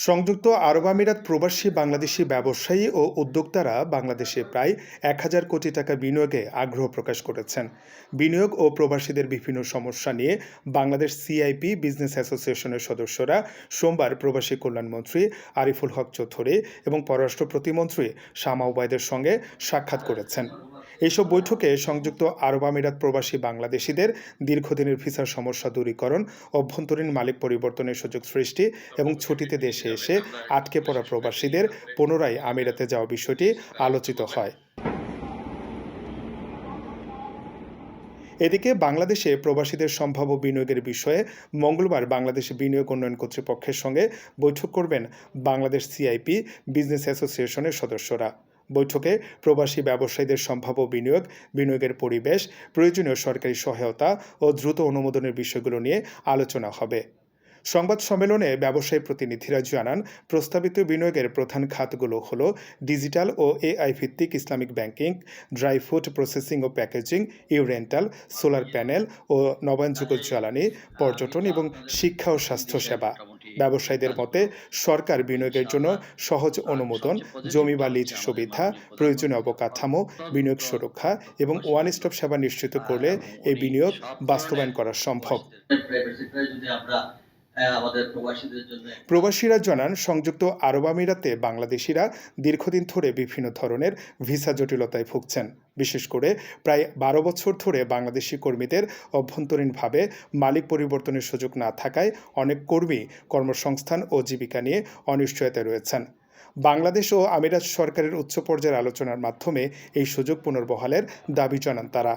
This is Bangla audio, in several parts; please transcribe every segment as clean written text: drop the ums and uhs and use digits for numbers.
সংযুক্ত আরব আমিরাত প্রবাসী বাংলাদেশি ব্যবসায়ী ও উদ্যোক্তারা বাংলাদেশে প্রায় ১,০০০ কোটি টাকা বিনিয়োগে আগ্রহ প্রকাশ করেছেন। বিনিয়োগ ও প্রবাসীদের বিভিন্ন সমস্যা নিয়ে বাংলাদেশ সিআইপি বিজনেস অ্যাসোসিয়েশনের সদস্যরা সোমবার প্রবাসী কল্যাণমন্ত্রী আরিফুল হক চৌধুরী এবং পররাষ্ট্র প্রতিমন্ত্রী শামা ওবায়দের সঙ্গে সাক্ষাৎ করেছেন। এইসব বৈঠকে সংযুক্ত আরব আমিরাত প্রবাসী বাংলাদেশিদের দীর্ঘদিনের ভিসার সমস্যা দূরীকরণ, অভ্যন্তরীণ মালিক পরিবর্তনের সুযোগ সৃষ্টি এবং ছুটিতে দেশে এসে আটকে পড়া প্রবাসীদের পুনরায় আমিরাতে যাওয়া বিষয়টি আলোচিত হয়। এদিকে বাংলাদেশে প্রবাসীদের সম্ভাব্য বিনিয়োগের বিষয়ে মঙ্গলবার বাংলাদেশ বিনিয়োগ উন্নয়ন কর্তৃপক্ষের সঙ্গে বৈঠক করবেন বাংলাদেশ সিআইপি বিজনেস অ্যাসোসিয়েশনের সদস্যরা। বৈঠকে প্রবাসী ব্যবসায়ীদের সম্ভাব্য বিনিয়োগের পরিবেশ, প্রয়োজনীয় সরকারি সহায়তা ও দ্রুত অনুমোদনের বিষয়গুলো নিয়ে আলোচনা হবে। সংবাদ সম্মেলনে ব্যবসায়ী প্রতিনিধিরা জানান, প্রস্তাবিত বিনিয়োগের প্রধান খাতগুলো হল ডিজিটাল ও এআই ভিত্তিক Islamic banking, dry food processing ও প্যাকেজিং, রেন্টাল, সোলার প্যানেল ও নবায়নযোগ্য জ্বালানি, পর্যটন এবং শিক্ষা ও স্বাস্থ্যসেবা। ব্যবসায়ীদের মতে সরকার বিনিয়োগের জন্য সহজ অনুমোদন, জমি বা লিজ সুবিধা, প্রয়োজনীয় অবকাঠামো, বিনিয়োগ সুরক্ষা এবং ওয়ান স্টপ সেবা নিশ্চিত করলে এই বিনিয়োগ বাস্তবায়ন করা সম্ভব। প্রবাসীরা জানান, সংযুক্ত আরব আমিরাতে বাংলাদেশিরা দীর্ঘদিন ধরে বিভিন্ন ধরনের ভিসা জটিলতায় ভুগছেন। বিশেষ করে প্রায় ১২ বছর ধরে বাংলাদেশি কর্মীদের অভ্যন্তরীণভাবে মালিক পরিবর্তনের সুযোগ না থাকায় অনেক কর্মী কর্মসংস্থান ও জীবিকা নিয়ে অনিশ্চয়তায় রয়েছেন। বাংলাদেশ ও আমিরাত সরকারের উচ্চ পর্যায়ের আলোচনার মাধ্যমে এই সুযোগ পুনর্বহালের দাবি জানান তারা।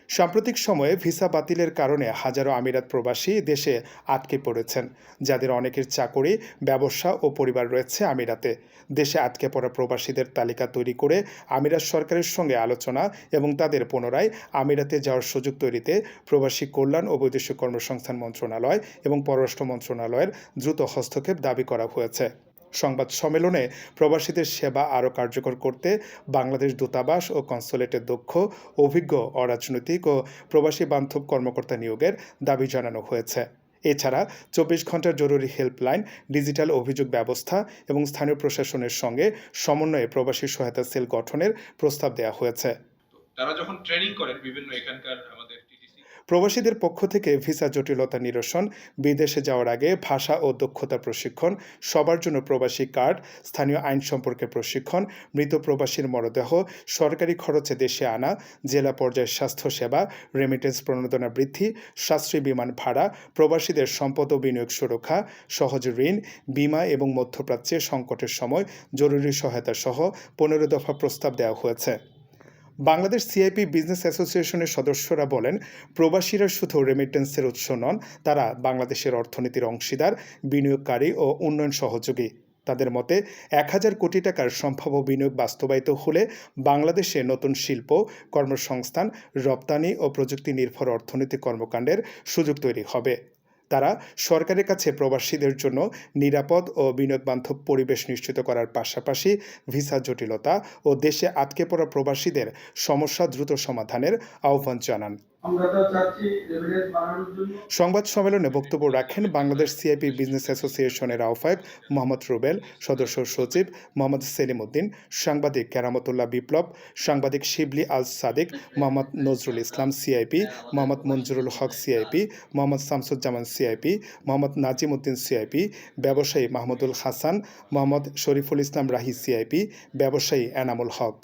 সাম্প্রতিক সময়ে ভিসা বাতিলের কারণে হাজারো আমিরাত প্রবাসী দেশে আটকে পড়েছেন, যাদের অনেকের চাকরি, ব্যবসা ও পরিবার রয়েছে আমিরাতে। দেশে আটকে পড়া প্রবাসীদের তালিকা তৈরি করে আমিরাত সরকারের সঙ্গে আলোচনা এবং তাদের পুনরায় আমিরাতে যাওয়ার সুযোগ তৈরিতে প্রবাসী কল্যাণ ও বৈদেশিক কর্মসংস্থান মন্ত্রণালয় এবং পররাষ্ট্র মন্ত্রণালয়ের দ্রুত হস্তক্ষেপ দাবি করা হয়েছে। সংবাদ সম্মেলনে প্রবাসীদের সেবা আরও কার্যকর করতে বাংলাদেশ দূতাবাস ও কনসুলেটের দক্ষ, অভিজ্ঞ অরাজনৈতিক ও প্রবাসী বান্ধব কর্মকর্তা নিয়োগের দাবি জানানো হয়েছে। এছাড়া ২৪ ঘন্টার জরুরি হেল্পলাইন, ডিজিটাল অভিযোগ ব্যবস্থা এবং স্থানীয় প্রশাসনের সঙ্গে সমন্বয়ে প্রবাসী সহায়তা সেল গঠনের প্রস্তাব দেওয়া হয়েছে। তারা যখন ট্রেনিং করেন বিভিন্ন এখানকার আমাদের প্রবাসীদের পক্ষ থেকে ভিসা জটিলতা নিরসন, বিদেশে যাওয়ার আগে ভাষা ও দক্ষতা প্রশিক্ষণ, সবার জন্য প্রবাসী কার্ড, স্থানীয় আইন সম্পর্কে প্রশিক্ষণ, মৃত প্রবাসীর মরদেহ সরকারি খরচে দেশে আনা, জেলা পর্যায়ে স্বাস্থ্যসেবা, রেমিটেন্স প্রণোদনা বৃদ্ধি, সাশ্রয়ী বিমান ভাড়া, প্রবাসীদের সম্পদ ও বিনিয়োগ সুরক্ষা, সহজ ঋণ, বিমা এবং মধ্যপ্রাচ্যে সংকটের সময় জরুরি সহায়তা সহ ১৫ দফা প্রস্তাব দেওয়া হয়েছে। বাংলাদেশ সিআইপি বিজনেস অ্যাসোসিয়েশনের সদস্যরা বলেন, প্রবাসীরা শুধু রেমিটেন্সের উৎস নন, তারা বাংলাদেশের অর্থনীতির অংশীদার, বিনিয়োগকারী ও উন্নয়ন সহযোগী। তাদের মতে ১,০০০ কোটি টাকার সম্ভাব্য বিনিয়োগ বাস্তবায়িত হলে বাংলাদেশে নতুন শিল্প, কর্মসংস্থান, রপ্তানি ও প্রযুক্তি নির্ভর অর্থনৈতিক কর্মকাণ্ডের সুযোগ তৈরি হবে। তারা সরকারের কাছে প্রবাসীদের জন্য নিরাপদ ও বিনিয়োগবান্ধব পরিবেশ নিশ্চিত করার পাশাপাশি ভিসা জটিলতা ও দেশে আটকে পড়া প্রবাসীদের সমস্যা দ্রুত সমাধানের আহ্বান জানান। সংবাদ সম্মেলনে বক্তব্য রাখেন বাংলাদেশ সিআইপি বিজনেস অ্যাসোসিয়েশনের আহ্বায়ক মোহাম্মদ রুবেল, সদস্য সচিব মোহাম্মদ সেলিম উদ্দিন, সাংবাদিক কেরামতুল্লাহ বিপ্লব, সাংবাদিক Shibli Al Sadik, Mohammad Nazrul Islam CIP, Mohammad Manjurul Haque CIP, Mohammad Shamsuzzaman CIP, Mohammad Nazim Uddin CIP, ব্যবসায়ী মাহমুদুল হাসান, মোহাম্মদ শরীফুল ইসলাম রাহি সিআইপি, ব্যবসায়ী এনামুল হক।